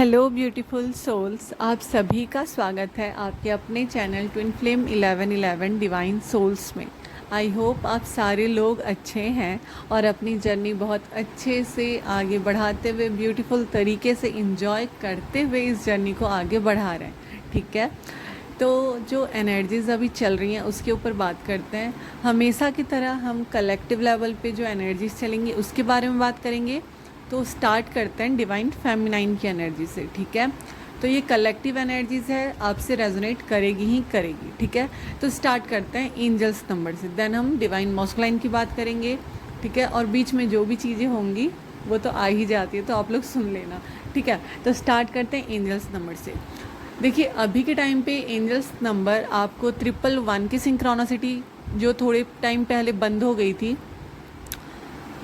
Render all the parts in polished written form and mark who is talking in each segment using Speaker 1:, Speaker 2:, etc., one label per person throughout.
Speaker 1: Hello beautiful souls, आप सभी का स्वागत है आपके अपने channel twin flame 1111 divine souls में। आई होप आप सारे लोग अच्छे हैं और अपनी जर्नी बहुत अच्छे से आगे बढ़ाते हुए ब्यूटीफुल तरीके से इंजॉय करते हुए इस जर्नी को आगे बढ़ा रहे हैं। ठीक है, तो जो एनर्जीज़ अभी चल रही हैं उसके ऊपर बात करते हैं। हमेशा की तरह हम कलेक्टिव लेवल पे जो एनर्जीज चलेंगी उसके बारे में बात करेंगे। तो स्टार्ट करते हैं डिवाइन फेमिनाइन की एनर्जी से। ठीक है, तो ये कलेक्टिव एनर्जीज है, आपसे रेजोनेट करेगी ही करेगी। ठीक है, तो स्टार्ट करते हैं एंजल्स नंबर से, देन हम डिवाइन मॉस्कुलाइन की बात करेंगे। ठीक है, और बीच में जो भी चीज़ें होंगी वो तो आ ही जाती है, तो आप लोग सुन लेना। ठीक है, तो स्टार्ट करते हैं एंजल्स नंबर से। देखिए, अभी के टाइम पे एंजल्स नंबर आपको 111 की सिंक्रोनिसिटी जो थोड़े टाइम पहले बंद हो गई थी,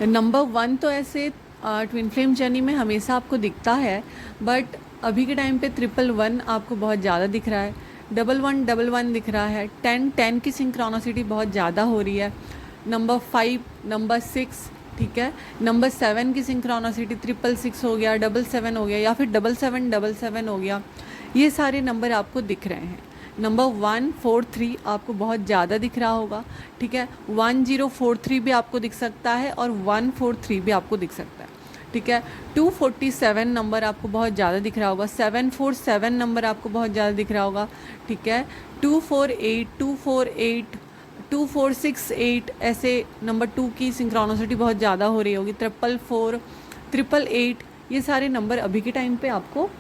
Speaker 1: नंबर 1 तो ऐसे ट्विन फ्लेम जर्नी में हमेशा आपको दिखता है, बट अभी के टाइम पे 111 आपको बहुत ज़्यादा दिख रहा है। 1111 दिख रहा है। 10 की सिंक्रोनिसिटी बहुत ज़्यादा हो रही है। नंबर 5, नंबर 6, ठीक है, नंबर 7 की सिंक्रोनिसिटी 666 हो गया, 77 हो गया, या फिर 7777 हो गया। ये सारे नंबर आपको दिख रहे हैं। नंबर 143 आपको बहुत ज़्यादा दिख रहा होगा। ठीक है, 1043 भी आपको दिख सकता है और 143 भी आपको दिख सकता है। ठीक है, 247 नंबर आपको बहुत ज़्यादा दिख रहा होगा। 747 नंबर आपको बहुत ज़्यादा दिख रहा होगा। ठीक है, 248 2468 ऐसे नंबर 2 की सिंक्रोनिसिटी बहुत ज़्यादा हो रही होगी। 444 888 ये सारे नंबर अभी के टाइम पे आपको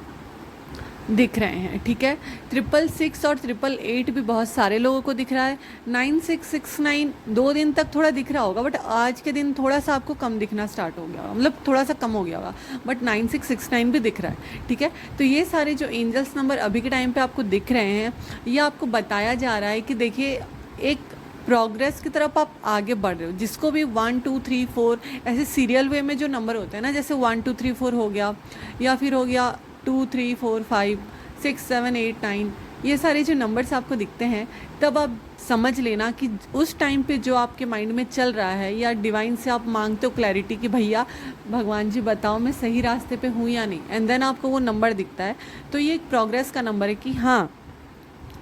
Speaker 1: दिख रहे हैं। ठीक है, 666 और 888 भी बहुत सारे लोगों को दिख रहा है। 9669 2 दिन तक थोड़ा दिख रहा होगा, बट आज के दिन थोड़ा सा आपको कम दिखना स्टार्ट हो गया होगा, मतलब थोड़ा सा कम हो गया होगा, बट 9669 भी दिख रहा है। ठीक है, तो ये सारे जो एंजल्स नंबर अभी के टाइम पे आपको दिख रहे हैं, ये आपको बताया जा रहा है कि देखिए, एक प्रोग्रेस की तरफ आप आगे बढ़ रहे हो। जिसको भी 1 2 3 4 ऐसे सीरियल वे में जो नंबर होते हैं ना, जैसे 1 2 3 4 हो गया, या फिर हो गया 2 3 4 5 6 7 8 9, ये सारे जो नंबर्स आपको दिखते हैं, तब आप समझ लेना कि उस टाइम पे जो आपके माइंड में चल रहा है, या डिवाइन से आप मांगते हो क्लैरिटी कि भैया भगवान जी बताओ मैं सही रास्ते पे हूँ या नहीं, एंड देन आपको वो नंबर दिखता है, तो ये एक प्रोग्रेस का नंबर है कि हाँ,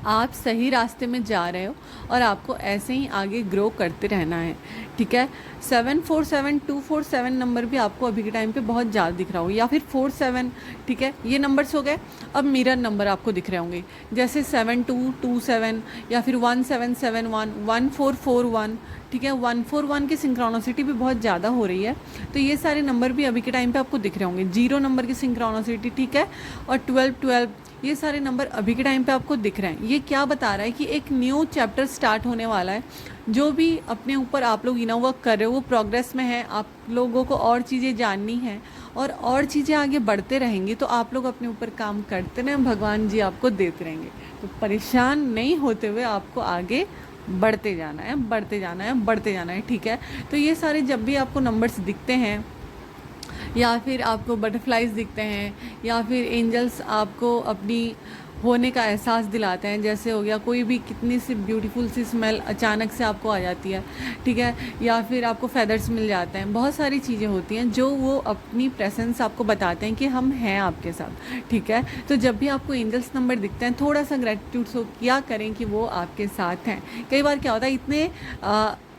Speaker 1: आप सही रास्ते में जा रहे हो और आपको ऐसे ही आगे ग्रो करते रहना है। ठीक है, 747247 नंबर भी आपको अभी के टाइम पे बहुत ज़्यादा दिख रहा होगा, या फिर 47। ठीक है, ये नंबर्स हो गए। अब मिरर नंबर आपको दिख रहे होंगे, जैसे 7227, या फिर 1771 1441। ठीक है, 141 की सिंक्रोनिसिटी भी बहुत ज़्यादा हो रही है, तो ये सारे नंबर भी अभी के टाइम पे आपको दिख रहे होंगे। 0 नंबर की सिंक्रोनिसिटी, ठीक है, और 12 ये सारे नंबर अभी के टाइम पे आपको दिख रहे हैं। ये क्या बता रहा है कि एक न्यू चैप्टर स्टार्ट होने वाला है। जो भी अपने ऊपर आप लोग इनर वर्क कर रहे हो वो प्रोग्रेस में है, आप लोगों को और चीज़ें जाननी हैं और चीज़ें आगे बढ़ते रहेंगी, तो आप लोग अपने ऊपर काम करते रहें, भगवान जी आपको देते रहेंगे। तो परेशान नहीं होते हुए आपको आगे बढ़ते जाना है, बढ़ते जाना है, बढ़ते जाना है। ठीक है, तो ये सारे जब भी आपको नंबर्स दिखते हैं, या फिर आपको बटरफ्लाइज दिखते हैं, या फिर एंजल्स आपको अपनी होने का एहसास दिलाते हैं, जैसे हो गया कोई भी कितनी सी ब्यूटीफुल सी स्मेल अचानक से आपको आ जाती है। ठीक है, या फिर आपको फेदर्स मिल जाते हैं, बहुत सारी चीज़ें होती हैं जो वो अपनी प्रेजेंस आपको बताते हैं कि हम हैं आपके साथ। ठीक है, तो जब भी आपको एंजल्स नंबर दिखते हैं, थोड़ा सा ग्रेटिट्यूड सो किया करें कि वो आपके साथ हैं। कई बार क्या होता है,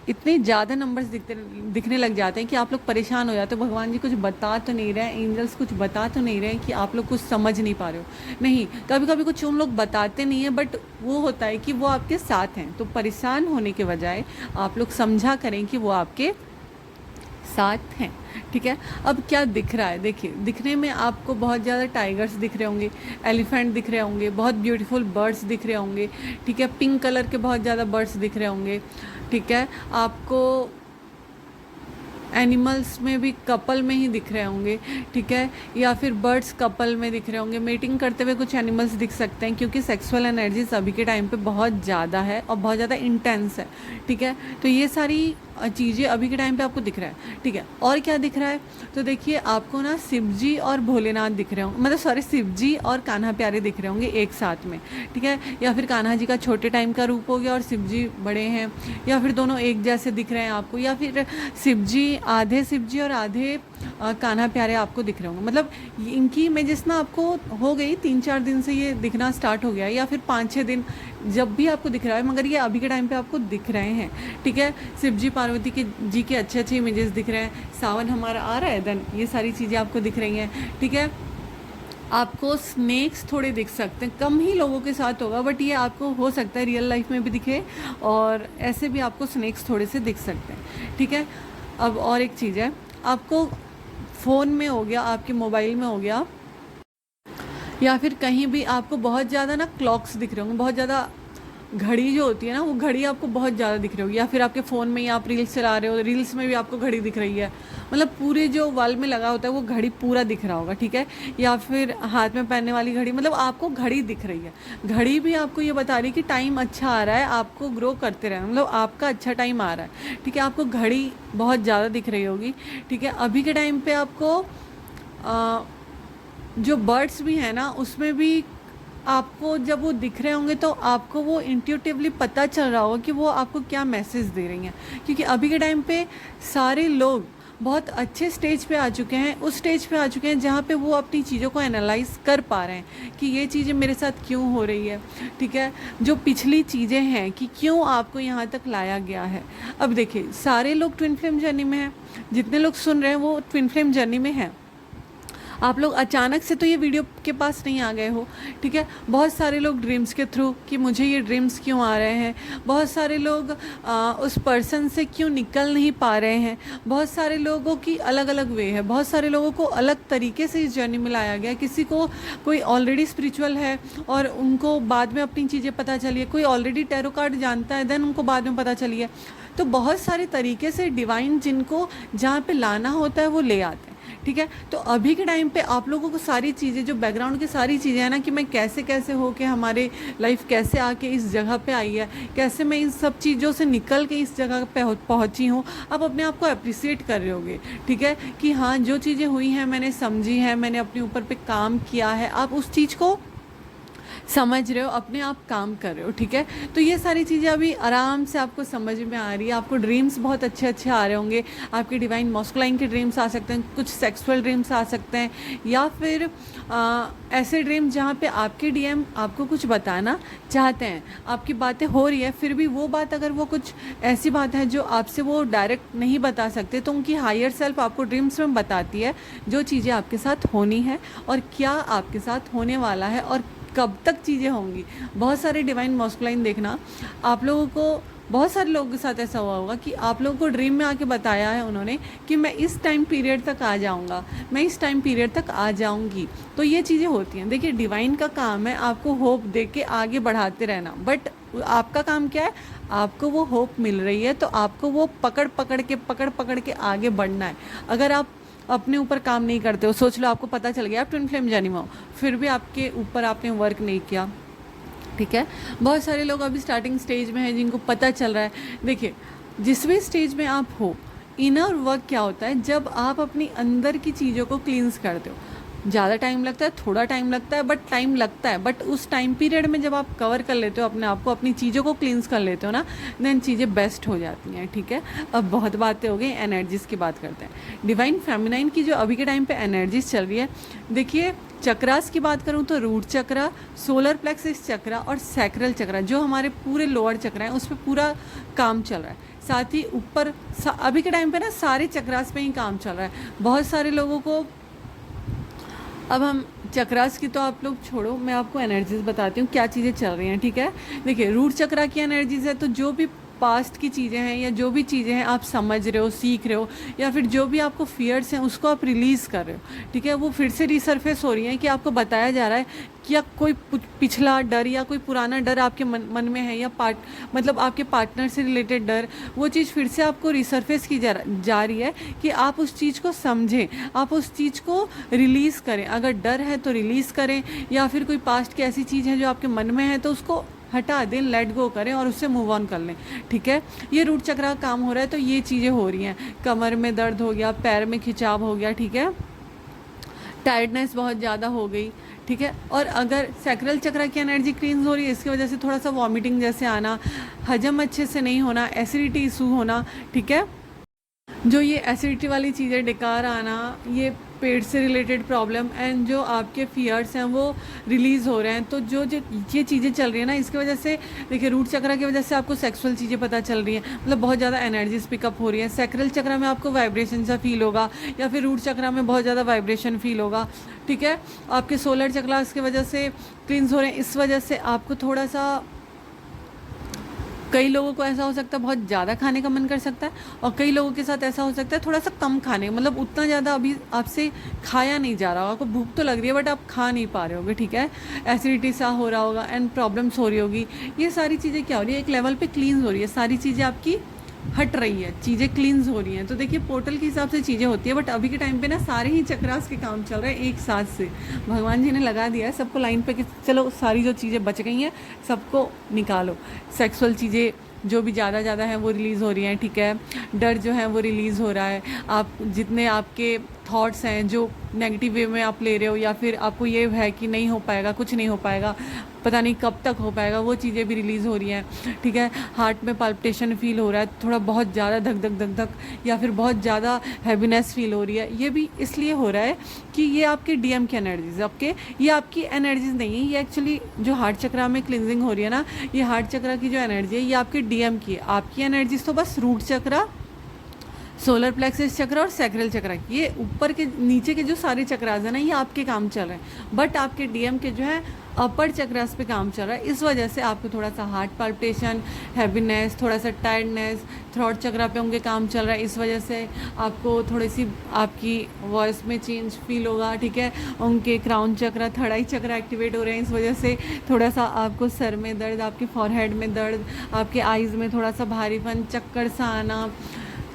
Speaker 1: इतने ज़्यादा नंबर्स दिखने लग जाते हैं कि आप लोग परेशान हो जाते हो, भगवान जी कुछ बता तो नहीं रहे, एंजल्स कुछ बता तो नहीं रहे कि आप लोग कुछ समझ नहीं पा रहे हो। नहीं, कभी कभी कुछ उन लोग बताते नहीं है, बट वो होता है कि वो आपके साथ हैं। तो परेशान होने के बजाय आप लोग समझा करें कि वो आपके साथ हैं। ठीक है, अब क्या दिख रहा है, देखिए, दिखने में आपको बहुत ज़्यादा टाइगर्स दिख रहे होंगे, एलिफेंट दिख रहे होंगे, बहुत ब्यूटीफुल बर्ड्स दिख रहे होंगे। ठीक है, पिंक कलर के बहुत ज़्यादा बर्ड्स दिख रहे होंगे। ठीक है, आपको एनिमल्स में भी कपल में ही दिख रहे होंगे। ठीक है, या फिर बर्ड्स कपल में दिख रहे होंगे, मेटिंग करते हुए कुछ एनिमल्स दिख सकते हैं, क्योंकि सेक्सुअल एनर्जीज अभी के टाइम पे बहुत ज़्यादा है और बहुत ज़्यादा इंटेंस है। ठीक है, तो ये सारी चीज़ें अभी के टाइम पे आपको दिख रहा है। ठीक है, और क्या दिख रहा है, तो देखिए आपको ना शिव जी और भोलेनाथ दिख रहे होंगे, मतलब सॉरी, शिव जी और कान्हा प्यारे दिख रहे होंगे एक साथ में। ठीक है, या फिर कान्हा जी का छोटे टाइम का रूप हो गया और शिव जी बड़े हैं, या फिर दोनों एक जैसे दिख रहे हैं आपको, या फिर शिव जी और आधे कान्हा प्यारे आपको दिख रहे होंगे। मतलब इनकी इमेजेस ना आपको हो गई 3-4 दिन से ये दिखना स्टार्ट हो गया है, या फिर 5-6 दिन जब भी आपको दिख रहा है, मगर ये अभी के टाइम पे आपको दिख रहे हैं, ठीक है। शिव जी पार्वती के जी के अच्छे अच्छे इमेजेस दिख रहे हैं, सावन हमारा आ रहा है, देन ये सारी चीज़ें आपको दिख रही हैं, ठीक है। आपको स्नेक्स थोड़े दिख सकते हैं, कम ही लोगों के साथ होगा, बट ये आपको हो सकता है रियल लाइफ में भी दिखे, और ऐसे भी आपको स्नेक्स थोड़े से दिख सकते हैं, ठीक है। अब और एक चीज़ है, आपको फ़ोन में हो गया, आपके मोबाइल में हो गया, या फिर कहीं भी आपको बहुत ज़्यादा ना क्लॉक्स दिख रहे होंगे, बहुत ज़्यादा घड़ी जो होती है ना, वो घड़ी आपको बहुत ज़्यादा दिख रही होगी, या फिर आपके फ़ोन में ही आप रील्स चला रहे हो, रील्स में भी आपको घड़ी दिख रही है, मतलब पूरे जो वॉल में लगा होता है वो घड़ी पूरा दिख रहा होगा, ठीक है। या फिर हाथ में पहनने वाली घड़ी, मतलब आपको घड़ी दिख रही है। घड़ी भी आपको ये बता रही है कि टाइम अच्छा आ रहा है, आपको ग्रो करते रहना, मतलब आपका अच्छा टाइम आ रहा है, ठीक है। आपको घड़ी बहुत ज़्यादा दिख रही होगी, ठीक है। अभी के टाइम पे आपको जो बर्ड्स भी हैं ना, उसमें भी आपको जब वो दिख रहे होंगे तो आपको वो इंट्यूटिवली पता चल रहा होगा कि वो आपको क्या मैसेज दे रही हैं, क्योंकि अभी के टाइम पे सारे लोग बहुत अच्छे स्टेज पे आ चुके हैं, उस स्टेज पे आ चुके हैं जहाँ पे वो अपनी चीज़ों को एनालाइज कर पा रहे हैं कि ये चीज़ें मेरे साथ क्यों हो रही है, ठीक है। जो पिछली चीज़ें हैं कि क्यों आपको यहाँ तक लाया गया है। अब देखिए, सारे लोग ट्विन फ्लेम जर्नी में हैं, जितने लोग सुन रहे हैं वो ट्विन फ्लेम जर्नी में हैं। आप लोग अचानक से तो ये वीडियो के पास नहीं आ गए हो, ठीक है। बहुत सारे लोग ड्रीम्स के थ्रू कि मुझे ये ड्रीम्स क्यों आ रहे हैं, बहुत सारे लोग उस पर्सन से क्यों निकल नहीं पा रहे हैं, बहुत सारे लोगों की अलग अलग वे है, बहुत सारे लोगों को अलग तरीके से इस जर्नी में लाया गया। किसी को कोई ऑलरेडी स्पिरिचुअल है और उनको बाद में अपनी चीज़ें पता चली है, कोई ऑलरेडी टैरो कार्ड जानता है, देन उनको बाद में पता चली है। तो बहुत सारे तरीके से डिवाइन जिनको जहाँ पे लाना होता है वो ले आते हैं, ठीक है। तो अभी के टाइम पे आप लोगों को सारी चीज़ें, जो बैकग्राउंड की सारी चीज़ें हैं ना, कि मैं कैसे कैसे हो के हमारे लाइफ कैसे आके इस जगह पे आई है, कैसे मैं इन सब चीज़ों से निकल के इस जगह पे पहुंची हूँ, आप अपने आप को अप्रिसिएट कर रहे होगे, ठीक है। कि हाँ, जो चीज़ें हुई हैं मैंने समझी है, मैंने अपने ऊपर पे काम किया है, आप उस चीज़ को समझ रहे हो, अपने आप काम कर रहे हो, ठीक है। तो ये सारी चीज़ें अभी आराम से आपको समझ में आ रही है। आपको ड्रीम्स बहुत अच्छे अच्छे आ रहे होंगे, आपके डिवाइन मॉस्कुलाइन के ड्रीम्स आ सकते हैं, कुछ सेक्सुअल ड्रीम्स आ सकते हैं, या फिर ऐसे ड्रीम जहाँ पे आपके डीएम आपको कुछ बताना चाहते हैं, आपकी बातें हो रही है, फिर भी वो बात अगर वो कुछ ऐसी बात है जो आपसे वो डायरेक्ट नहीं बता सकते, तो उनकी हायर सेल्फ आपको ड्रीम्स में बताती है जो चीज़ें आपके साथ होनी है और क्या आपके साथ होने वाला है और कब तक चीज़ें होंगी। बहुत सारे डिवाइन मॉस्कुलाइन देखना, आप लोगों को, बहुत सारे लोगों के साथ ऐसा हुआ होगा कि आप लोगों को ड्रीम में आके बताया है उन्होंने कि मैं इस टाइम पीरियड तक आ जाऊंगा, मैं इस टाइम पीरियड तक आ जाऊंगी। तो ये चीज़ें होती हैं। देखिए, डिवाइन का काम है आपको होप दे के आगे बढ़ाते रहना, बट आपका काम क्या है, आपको वो होप मिल रही है तो आपको वो पकड़ पकड़ के आगे बढ़ना है। अगर आप अपने ऊपर काम नहीं करते हो, सोच लो आपको पता चल गया आप ट्विन फ्लेम जर्नी में हो, फिर भी आपके ऊपर आपने वर्क नहीं किया, ठीक है। बहुत सारे लोग अभी स्टार्टिंग स्टेज में हैं जिनको पता चल रहा है। देखिए, जिस भी स्टेज में आप हो, इनर वर्क क्या होता है, जब आप अपनी अंदर की चीज़ों को क्लींस करते हो, ज़्यादा टाइम लगता है, थोड़ा टाइम लगता है, बट टाइम लगता है, बट उस टाइम पीरियड में जब आप कवर कर लेते हो अपने आप को, अपनी चीज़ों को क्लींस कर लेते हो ना, देन चीज़ें बेस्ट हो जाती हैं, ठीक है। अब बहुत बातें हो गई, एनर्जीज़ की बात करते हैं। डिवाइन फेमिनाइन की जो अभी के टाइम पे एनर्जीज चल रही है, देखिए, चक्रास की बात करूँ तो रूट चक्रा, सोलर प्लेक्सिस चक्रा और सैक्रल चक्रा, जो हमारे पूरे लोअर चक्रा हैं, उस पर पूरा काम चल रहा है। साथ ही ऊपर अभी के टाइम पे ना सारे चक्रास पे ही काम चल रहा है। बहुत सारे लोगों को, अब हम चक्रास की तो आप लोग छोड़ो, मैं आपको एनर्जीज बताती हूँ क्या चीज़ें चल रही हैं, ठीक है। देखिए, रूट चक्रा की एनर्जीज है, तो जो भी पास्ट की चीज़ें हैं या जो भी चीज़ें हैं आप समझ रहे हो, सीख रहे हो, या फिर जो भी आपको फियर्स हैं उसको आप रिलीज़ कर रहे हो, ठीक है। वो फिर से रिसर्फेस हो रही है कि आपको बताया जा रहा है कि या कोई पिछला डर या कोई पुराना डर आपके मन में है, या मतलब आपके पार्टनर से रिलेटेड डर, वो चीज़ फिर से आपको रिसर्फेस की जा रही है कि आप उस चीज़ को समझें, आप उस चीज़ को रिलीज़ करें। अगर डर है तो रिलीज़ करें, या फिर कोई पास्ट की ऐसी चीज़ है जो आपके मन में है तो उसको हटा दें, लेट गो करें और उससे मूव ऑन कर लें, ठीक है। ये रूट चक्र का काम हो रहा है, तो ये चीज़ें हो रही हैं। कमर में दर्द हो गया, पैर में खिंचाव हो गया, ठीक है, टायर्डनेस बहुत ज़्यादा हो गई, ठीक है। और अगर सैक्रल चक्र की एनर्जी क्लींस हो रही है, इसकी वजह से थोड़ा सा वॉमिटिंग जैसे आना, हजम अच्छे से नहीं होना, एसिडिटी इशू होना, ठीक है। जो ये एसिडिटी वाली चीज़ें, डकार आना, ये पेट से रिलेटेड प्रॉब्लम एंड जो आपके फियर्स हैं वो रिलीज़ हो रहे हैं, तो जो जो ये चीज़ें चल रही है ना, इसकी वजह से देखिए रूट चक्रा की वजह से आपको सेक्सुअल चीज़ें पता चल रही हैं, मतलब बहुत ज़्यादा एनर्जीज पिकअप हो रही है। सैक्रल चक्रा में आपको वाइब्रेशन सा फील होगा, या फिर रूट चक्रा में बहुत ज़्यादा वाइब्रेशन फील होगा, ठीक है। आपके सोलर चक्रा की वजह से क्लींस हो रहे हैं, इस वजह से आपको थोड़ा सा, कई लोगों को ऐसा हो सकता है बहुत ज़्यादा खाने का मन कर सकता है, और कई लोगों के साथ ऐसा हो सकता है थोड़ा सा कम खाने, मतलब उतना ज़्यादा अभी आपसे खाया नहीं जा रहा होगा, आपको भूख तो लग रही है बट आप खा नहीं पा रहे होगे, ठीक है। एसिडिटी सा हो रहा होगा एंड प्रॉब्लम्स हो रही होगी। ये सारी चीज़ें क्या हो रही है, एक लेवल पे क्लींस हो रही है, सारी चीज़ें आपकी हट रही है, चीज़ें क्लींस हो रही हैं। तो देखिए पोर्टल के हिसाब से चीज़ें होती है, बट अभी के टाइम पे ना सारे ही चक्रास के काम चल रहे हैं एक साथ से, भगवान जी ने लगा दिया है सबको लाइन पे कि चलो सारी जो चीज़ें बच गई हैं सबको निकालो। सेक्सुअल चीज़ें जो भी ज़्यादा हैं वो रिलीज़ हो रही हैं, ठीक है। डर जो है वो रिलीज़ हो रहा है, आप जितने आपके थॉट्स हैं जो नेगेटिव वे में आप ले रहे हो, या फिर आपको ये है कि नहीं हो पाएगा, कुछ नहीं हो पाएगा, पता नहीं कब तक हो पाएगा, वो चीज़ें भी रिलीज़ हो रही हैं, ठीक है। हार्ट में पल्पिटेशन फील हो रहा है, थोड़ा बहुत ज़्यादा धक धक धक धक, या फिर बहुत ज़्यादा हैवीनेस फील हो रही है। ये भी इसलिए हो रहा है कि ये आपके डीएम की एनर्जीज, आपके ये आपकी एनर्जीज नहीं है, ये एक्चुअली जो हार्ट चक्रा में क्लिनजिंग हो रही है ना, ये हार्ट चक्रा की जो एनर्जी है ये आपके डीएम की है। आपकी एनर्जीज तो बस रूट चक्रा, सोलर प्लेक्सिस चक्र और सैक्रल चक्र, ये ऊपर के नीचे के जो सारे चक्रास हैं ना, ये आपके काम चल रहे हैं, बट आपके डीएम के जो है अपर चक्रास पे काम चल रहा है। इस वजह से आपको थोड़ा सा हार्ट पल्पिटेशन, हैवीनेस, थोड़ा सा टायर्डनेस, थ्रॉट चक्रा पे उनके काम चल रहा है, इस वजह से आपको थोड़ी सी आपकी वॉइस में चेंज फील होगा, ठीक है। उनके क्राउन चक्रा, थर्ड आई चक्रा एक्टिवेट हो रहे हैं, इस वजह से थोड़ा सा आपको सर में दर्द, आपके फॉरहेड में दर्द, आपके आइज़ में थोड़ा सा भारीपन, चक्कर सा आना,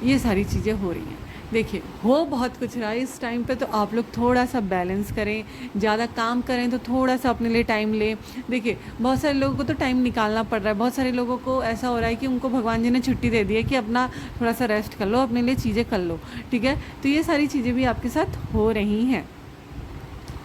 Speaker 1: ये सारी चीज़ें हो रही हैं। देखिए हो बहुत कुछ रहा है इस टाइम पे, तो आप लोग थोड़ा सा बैलेंस करें, ज़्यादा काम करें तो थोड़ा सा अपने लिए टाइम लें। देखिए बहुत सारे लोगों को तो टाइम निकालना पड़ रहा है, बहुत सारे लोगों को ऐसा हो रहा है कि उनको भगवान जी ने छुट्टी दे दी है कि अपना थोड़ा सा रेस्ट कर लो, अपने लिए चीज़ें कर लो, ठीक है। तो ये सारी चीज़ें भी आपके साथ हो रही हैं।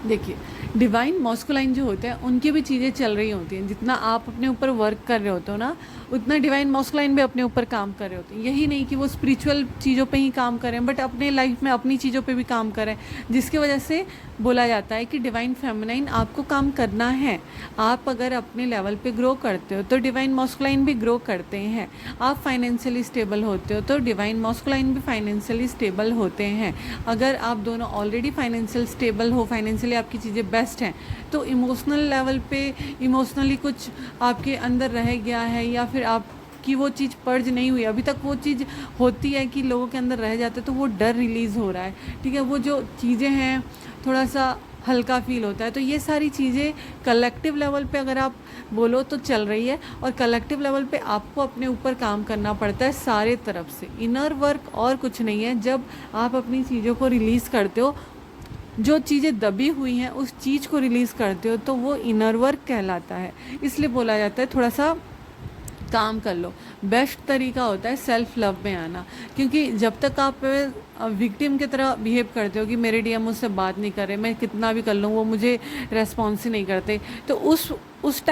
Speaker 1: देखिए डिवाइन मॉस्कुलाइन जो होते हैं उनकी भी चीज़ें चल रही होती हैं, जितना आप अपने ऊपर वर्क कर रहे होते हो ना, उतना डिवाइन मॉस्कुलाइन भी अपने ऊपर काम कर रहे होते हैं। यही नहीं कि वो स्पिरिचुअल चीज़ों पे ही काम करें, बट अपने लाइफ में अपनी चीज़ों पे भी काम करें, जिसकी वजह से बोला जाता है कि डिवाइन फेमिनाइन आपको काम करना है। आप अगर अपने लेवल पे ग्रो करते हो तो डिवाइन मॉस्कुलाइन भी ग्रो करते हैं। आप फाइनेंशियली स्टेबल होते हो तो डिवाइन मॉस्कुलाइन भी फाइनेंशियली स्टेबल होते हैं। अगर आप दोनों ऑलरेडी फाइनेंशियल स्टेबल हो, फाइनेंशियली आपकी चीज़ें बेस्ट हैं, तो इमोशनल लेवल पे इमोशनली कुछ आपके अंदर रह गया है, या फिर आपकी वो चीज़ पर्ज नहीं हुई अभी तक, वो चीज़ होती है कि लोगों के अंदर रह जाते, तो वो डर रिलीज़ हो रहा है, ठीक है। वो जो चीज़ें हैं थोड़ा सा हल्का फील होता है। तो ये सारी चीज़ें कलेक्टिव लेवल पे अगर आप बोलो तो चल रही है, और कलेक्टिव लेवल पे आपको अपने ऊपर काम करना पड़ता है सारे तरफ से। इनर वर्क और कुछ नहीं है, जब आप अपनी चीज़ों को रिलीज़ करते हो, जो चीज़ें दबी हुई हैं उस चीज़ को रिलीज़ करते हो, तो वो इनर वर्क कहलाता है। इसलिए बोला जाता है थोड़ा सा काम कर लो। बेस्ट तरीका होता है सेल्फ लव में आना, क्योंकि जब तक आप विक्टिम की तरह बिहेव करते हो कि मेरे डीएम मुझसे बात नहीं कर रहे, मैं कितना भी कर लूँ वो मुझे रेस्पॉन्स ही नहीं करते, तो उस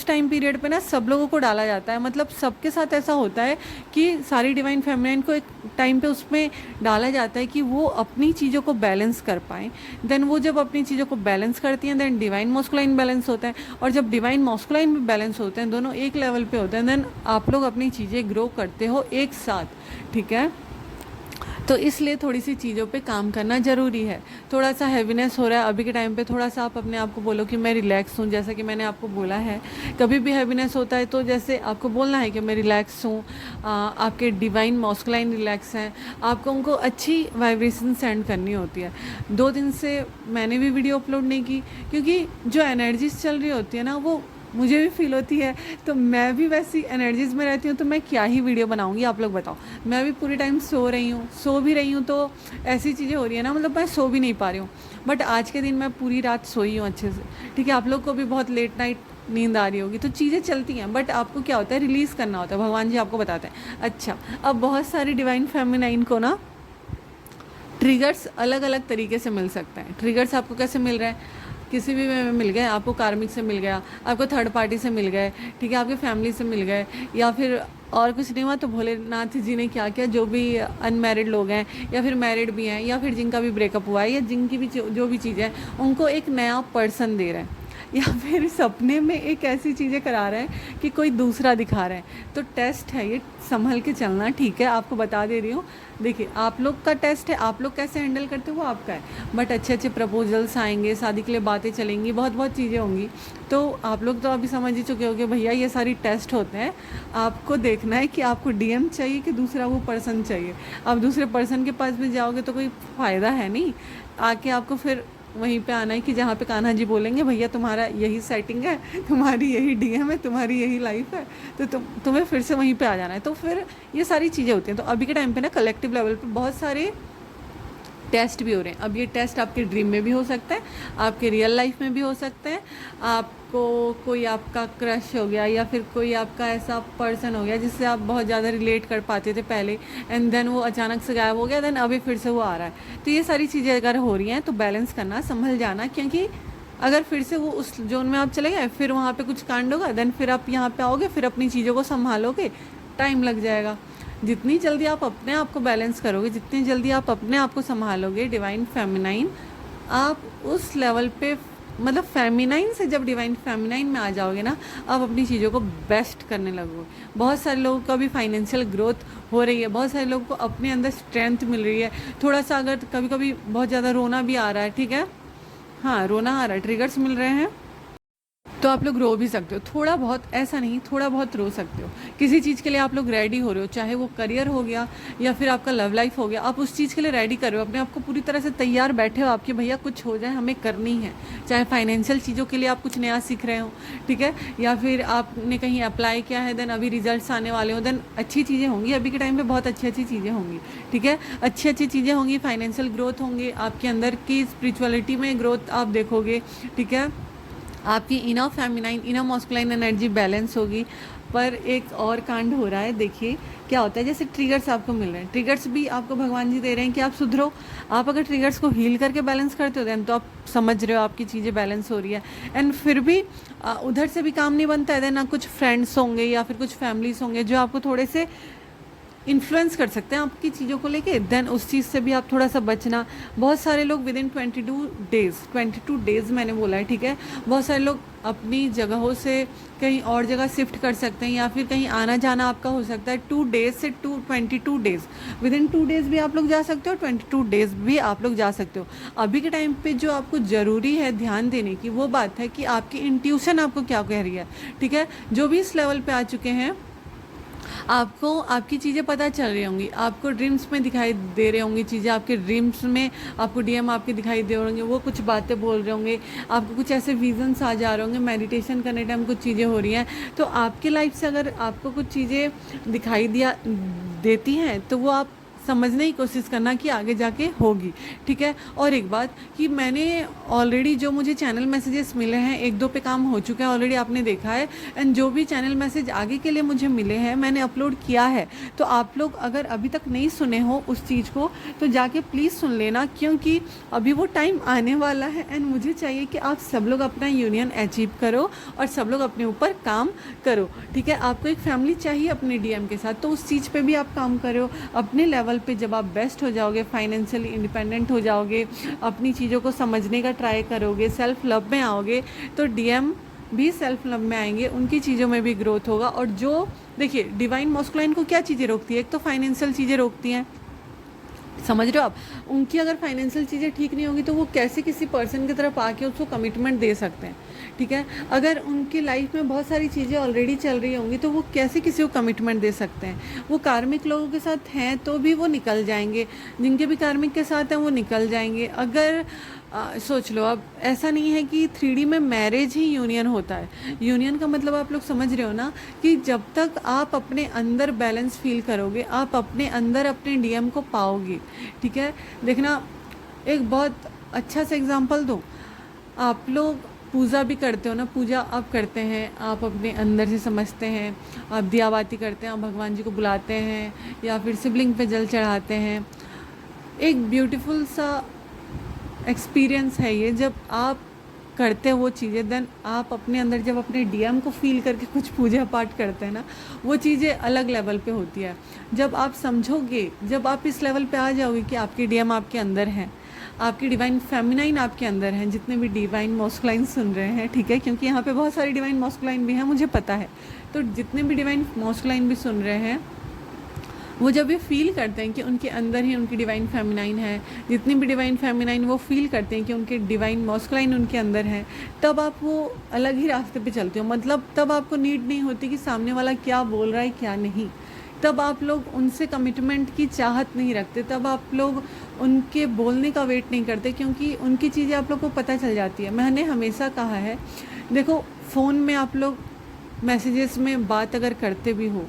Speaker 1: टाइम पीरियड पे ना सब लोगों को डाला जाता है, मतलब सबके साथ ऐसा होता है कि सारी डिवाइन फेमिनाइन को एक टाइम पे उसमें डाला जाता है कि वो अपनी चीज़ों को बैलेंस कर पाएँ। देन वो जब अपनी चीज़ों को बैलेंस करती हैं, देन डिवाइन मॉस्कुलाइन बैलेंस होता है, और जब डिवाइन मॉस्कुलाइन भी बैलेंस होते हैं, दोनों एक लेवल पे होते हैं, देन आप लोग अपनी चीज़ें ग्रो करते हो एक साथ, ठीक है। तो इसलिए थोड़ी सी चीज़ों पे काम करना ज़रूरी है। थोड़ा सा हैवीनेस हो रहा है अभी के टाइम पे, थोड़ा सा आप अपने आप को बोलो कि मैं रिलैक्स हूँ, जैसा कि मैंने आपको बोला है। कभी भी हैवीनेस होता है तो जैसे आपको बोलना है कि मैं रिलैक्स हूँ, आपके डिवाइन मॉस्कुलाइन रिलैक्स हैं, आपको उनको अच्छी वाइब्रेशन सेंड करनी होती है। 2 दिन से मैंने भी वीडियो अपलोड नहीं की, क्योंकि जो एनर्जीज चल रही होती है ना वो मुझे भी फील होती है, तो मैं भी वैसी एनर्जीज़ में रहती हूँ, तो मैं क्या ही वीडियो बनाऊँगी, आप लोग बताओ। मैं भी पूरी टाइम सो भी रही हूँ, तो ऐसी चीज़ें हो रही है ना, मतलब मैं सो भी नहीं पा रही हूँ। बट आज के दिन मैं पूरी रात सोई हूँ अच्छे से, ठीक है। आप लोग को भी बहुत लेट नाइट नींद आ रही होगी, तो चीज़ें चलती हैं, बट आपको क्या होता है, रिलीज़ करना होता है, भगवान जी आपको बताते हैं। अच्छा, अब बहुत सारी डिवाइन फेमिनाइन को ना ट्रिगर्स अलग अलग तरीके से मिल सकते हैं। ट्रिगर्स आपको कैसे मिल रहे हैं, किसी भी वे में मिल गए, आपको कार्मिक से मिल गया, आपको थर्ड पार्टी से मिल गए, ठीक है, आपके फैमिली से मिल गए, या फिर और कुछ नहीं हुआ तो भोलेनाथ जी ने क्या किया, जो भी अनमैरिड लोग हैं या फिर मैरिड भी हैं या फिर जिनका भी ब्रेकअप हुआ है या जिनकी भी जो भी चीज़ें हैं, उनको एक नया पर्सन दे रहे हैं, या फिर सपने में एक ऐसी चीज़ें करा रहे हैं कि कोई दूसरा दिखा रहे हैं। तो टेस्ट है ये, संभल के चलना, ठीक है, आपको बता दे रही हूँ। देखिए आप लोग का टेस्ट है, आप लोग कैसे हैंडल करते हो वो आपका है, बट अच्छे अच्छे प्रपोजल्स आएंगे, शादी के लिए बातें चलेंगी, बहुत बहुत चीज़ें होंगी। तो आप लोग तो अभी समझ ही चुके होगे भैया ये सारी टेस्ट होते हैं। आपको देखना है कि आपको डीएम चाहिए कि दूसरा वो पर्सन चाहिए। अब दूसरे पर्सन के पास भी जाओगे तो कोई फ़ायदा है नहीं, आके आपको फिर वहीं पे आना है कि जहाँ पे कान्हा जी बोलेंगे भैया तुम्हारा यही सेटिंग है, तुम्हारी यही डीएम है, तुम्हारी यही लाइफ है, तो तुम्हें फिर से वहीं पे आ जाना है। तो फिर ये सारी चीज़ें होती हैं। तो अभी के टाइम पे ना कलेक्टिव लेवल पे बहुत सारे टेस्ट भी हो रहे हैं। अब ये टेस्ट आपके ड्रीम में भी हो सकता है, आपके रियल लाइफ में भी हो सकता है। आपको कोई आपका क्रश हो गया या फिर कोई आपका ऐसा पर्सन हो गया जिससे आप बहुत ज़्यादा रिलेट कर पाते थे पहले, एंड देन वो अचानक से गायब हो गया, देन अभी फिर से वो आ रहा है। तो ये सारी चीज़ें अगर हो रही हैं तो बैलेंस करना, संभल जाना, क्योंकि अगर फिर से वो उस जोन में आप चले गए, फिर वहाँ पे कुछ कांड होगा, देन फिर आप यहाँ पे आओगे, फिर अपनी चीज़ों को संभालोगे, टाइम लग जाएगा। जितनी जल्दी आप अपने आप को बैलेंस करोगे, जितनी जल्दी आप अपने आप को संभालोगे, डिवाइन फेमिनाइन, आप उस लेवल पे, मतलब फेमिनाइन से जब डिवाइन फेमिनाइन में आ जाओगे ना, आप अपनी चीज़ों को बेस्ट करने लगोगे। बहुत सारे लोगों का भी फाइनेंशियल ग्रोथ हो रही है, बहुत सारे लोगों को अपने अंदर स्ट्रेंथ मिल रही है। थोड़ा सा अगर कभी कभी बहुत ज़्यादा रोना भी आ रहा है, ठीक है, हाँ रोना आ रहा है, ट्रिगर्स मिल रहे हैं, तो आप लोग रो भी सकते हो थोड़ा बहुत, ऐसा नहीं, थोड़ा बहुत रो सकते हो। किसी चीज़ के लिए आप लोग रेडी हो रहे हो, चाहे वो करियर हो गया या फिर आपका लव लाइफ हो गया, आप उस चीज़ के लिए रेडी कर रहे हो, अपने आप को पूरी तरह से तैयार बैठे हो आपके भैया कुछ हो जाए हमें करनी है। चाहे फाइनेंशियल चीज़ों के लिए आप कुछ नया सीख रहे हो, ठीक है, या फिर आपने कहीं अप्लाई किया है, देन अभी रिजल्ट्स आने वाले हो, देन अच्छी चीज़ें होंगी। अभी के टाइम पर बहुत अच्छी अच्छी चीज़ें होंगी, ठीक है, अच्छी अच्छी चीज़ें होंगी, फाइनेंशियल ग्रोथ होंगे, आपके अंदर की स्पिरिचुअलिटी में ग्रोथ आप देखोगे, ठीक है, आपकी inner feminine inner masculine energy balance होगी। पर एक और कांड हो रहा है, देखिए क्या होता है, जैसे ट्रिगर्स आपको मिल रहे हैं, ट्रिगर्स भी आपको भगवान जी दे रहे हैं कि आप सुधरो। आप अगर ट्रिगर्स को हील करके बैलेंस करते हो देन तो आप समझ रहे हो आपकी चीज़ें बैलेंस हो रही है। एंड फिर भी उधर से भी काम नहीं बनता है, देन ना कुछ फ्रेंड्स होंगे या फिर कुछ फैमिलीज होंगे जो आपको थोड़े से इन्फ्लुएंस कर सकते हैं आपकी चीज़ों को लेके, देन उस चीज़ से भी आप थोड़ा सा बचना। बहुत सारे लोग विद इन 22 डेज़ मैंने बोला है, ठीक है, बहुत सारे लोग अपनी जगहों से कहीं और जगह शिफ्ट कर सकते हैं या फिर कहीं आना जाना आपका हो सकता है 2 डेज़ से 22 डेज़, विद इन 2 डेज़ भी आप लोग जा सकते हो, 22 डेज़ भी आप लोग जा सकते हो। अभी के टाइम पे जो आपको ज़रूरी है ध्यान देने की वो बात है कि आपकी इंट्यूशन आपको क्या कह रही है, ठीक है। जो भी इस लेवल पे आ चुके हैं, आपको आपकी चीज़ें पता चल रही होंगी, आपको ड्रीम्स में दिखाई दे रही होंगी चीज़ें, आपके ड्रीम्स में आपको डीएम आपके दिखाई दे होंगे, वो कुछ बातें बोल रहे होंगे, आपको कुछ ऐसे विजन्स आ जा रहे होंगे, मेडिटेशन करने टाइम कुछ चीज़ें हो रही हैं। तो आपके लाइफ से अगर आपको कुछ चीज़ें दिखाई देती हैं तो वो आप समझने की कोशिश करना कि आगे जाके होगी, ठीक है। और एक बात कि मैंने ऑलरेडी जो मुझे चैनल मैसेजेस मिले हैं, 1-2 पे काम हो चुका है ऑलरेडी, आपने देखा है, एंड जो भी चैनल मैसेज आगे के लिए मुझे मिले हैं मैंने अपलोड किया है। तो आप लोग अगर अभी तक नहीं सुने हो उस चीज़ को तो जाके प्लीज़ सुन लेना, क्योंकि अभी वो टाइम आने वाला है एंड मुझे चाहिए कि आप सब लोग अपना यूनियन अचीव करो और सब लोग अपने ऊपर काम करो, ठीक है। आपको एक फैमिली चाहिए अपने डीएम के साथ, तो उस चीज़ पे भी आप काम करो अपने लेवल पे। जब आप बेस्ट हो जाओगे, फाइनेंशियली इंडिपेंडेंट हो जाओगे, अपनी चीज़ों को समझने का ट्राई करोगे, सेल्फ लव में आओगे, तो डीएम भी सेल्फ लव में आएंगे, उनकी चीज़ों में भी ग्रोथ होगा। और जो देखिए डिवाइन मॉस्कुलाइन को क्या चीज़ें रोकती है, एक तो फाइनेंशियल चीज़ें रोकती हैं, समझ रहे हो आप, उनकी अगर फाइनेंशियल चीज़ें ठीक नहीं होगी तो वो कैसे किसी पर्सन की तरफ आके उसको कमिटमेंट दे सकते हैं, ठीक है। अगर उनकी लाइफ में बहुत सारी चीज़ें ऑलरेडी चल रही होंगी तो वो कैसे किसी को कमिटमेंट दे सकते हैं। वो कार्मिक लोगों के साथ हैं तो भी वो निकल जाएंगे, जिनके भी कार्मिक के साथ हैं वो निकल जाएंगे। अगर सोच लो, अब ऐसा नहीं है कि 3D में मैरिज ही यूनियन होता है। यूनियन का मतलब आप लोग समझ रहे हो ना, कि जब तक आप अपने अंदर बैलेंस फील करोगे, आप अपने अंदर अपने डीएम को पाओगे, ठीक है। देखना, एक बहुत अच्छा सा एग्जांपल दूँ, आप लोग पूजा भी करते हो ना, पूजा आप करते हैं, आप अपने अंदर से समझते हैं, आप दिया बाती करते हैं, आप भगवान जी को बुलाते हैं या फिर शिवलिंग पे जल चढ़ाते हैं। एक ब्यूटीफुल सा एक्सपीरियंस है ये, जब आप करते हो वो चीज़ें, देन आप अपने अंदर जब अपने डीएम को फील करके कुछ पूजा पाठ करते हैं ना, वो चीज़ें अलग लेवल पे होती है। जब आप समझोगे, जब आप इस लेवल पे आ जाओगे कि आपके डीएम आपके अंदर हैं, आपकी डिवाइन फेमिनाइन आपके अंदर हैं, जितने भी डिवाइन मॉस्कुलाइन सुन रहे हैं, ठीक है, क्योंकि यहाँ पे बहुत सारी डिवाइन मॉस्कुलाइन भी हैं, मुझे पता है। तो जितने भी डिवाइन मॉस्कुलाइन भी सुन रहे हैं, वो जब ये फील करते हैं कि उनके अंदर ही उनकी डिवाइन फेमिनाइन है, जितनी भी डिवाइन फेमिनाइन वो फील करते हैं कि उनके डिवाइन मॉस्कुलाइन उनके अंदर है, तब आप वो अलग ही रास्ते पे चलते हो। मतलब तब आपको नीड नहीं होती कि सामने वाला क्या बोल रहा है क्या नहीं, तब आप लोग उनसे कमिटमेंट की चाहत नहीं रखते, तब आप लोग उनके बोलने का वेट नहीं करते, क्योंकि उनकी चीज़ें आप लोग को पता चल जाती है। मैंने हमेशा कहा है, देखो फ़ोन में आप लोग मैसेजेस में बात अगर करते भी हो,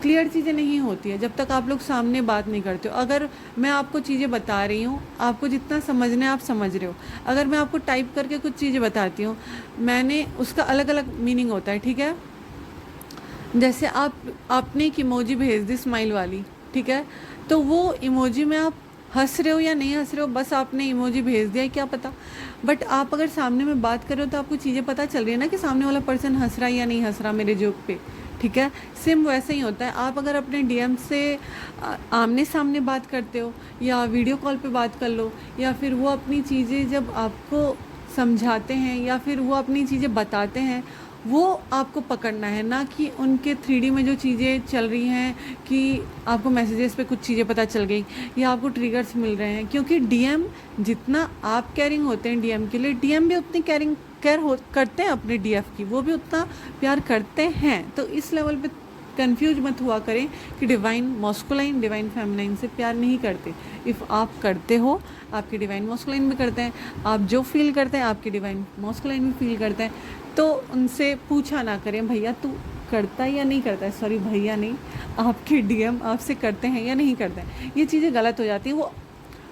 Speaker 1: क्लियर चीज़ें नहीं होती है जब तक आप लोग सामने बात नहीं करते हो। अगर मैं आपको चीज़ें बता रही हूँ, आपको जितना समझना है आप समझ रहे हो, अगर मैं आपको टाइप करके कुछ चीज़ें बताती हूँ, मैंने उसका अलग अलग मीनिंग होता है, ठीक है। जैसे आपने एक इमोजी भेज दी स्माइल वाली, ठीक है, तो वो इमोजी में आप हंस रहे हो या नहीं हंस रहे हो, बस आपने इमोजी भेज दिया है, क्या पता। बट आप अगर सामने में बात कर रहे हो तो आपको चीज़ें पता चल रही है ना कि सामने वाला पर्सन हंस रहा है या नहीं हंस रहा मेरे जोक पे, ठीक है। सेम वैसे ही होता है, आप अगर अपने डीएम से आमने सामने बात करते हो या वीडियो कॉल पे बात कर लो, या फिर वो अपनी चीज़ें जब आपको समझाते हैं या फिर वो अपनी चीज़ें बताते हैं, वो आपको पकड़ना है, ना कि उनके 3D में जो चीज़ें चल रही हैं कि आपको मैसेजेस पे कुछ चीज़ें पता चल गई या आपको ट्रिगर्स मिल रहे हैं। क्योंकि डीएम जितना आप केयरिंग होते हैं डीएम के लिए, डीएम भी उतनी केयर करते हैं अपने डीएफ की, वो भी उतना प्यार करते हैं। तो इस लेवल पे कंफ्यूज मत हुआ करें कि डिवाइन मॉस्कुलाइन डिवाइन फेमिनाइन से प्यार नहीं करते। इफ़ आप करते हो, आपके डिवाइन मॉस्कुलाइन भी करते हैं, आप जो फील करते हैं आपके डिवाइन मॉस्कुलाइन भी फील करते हैं। तो उनसे पूछा ना करें भैया तू करता है या नहीं करता है, सॉरी भैया नहीं, आपके डीएम आपसे करते हैं या नहीं करते हैं, ये चीज़ें गलत हो जाती हैं। वो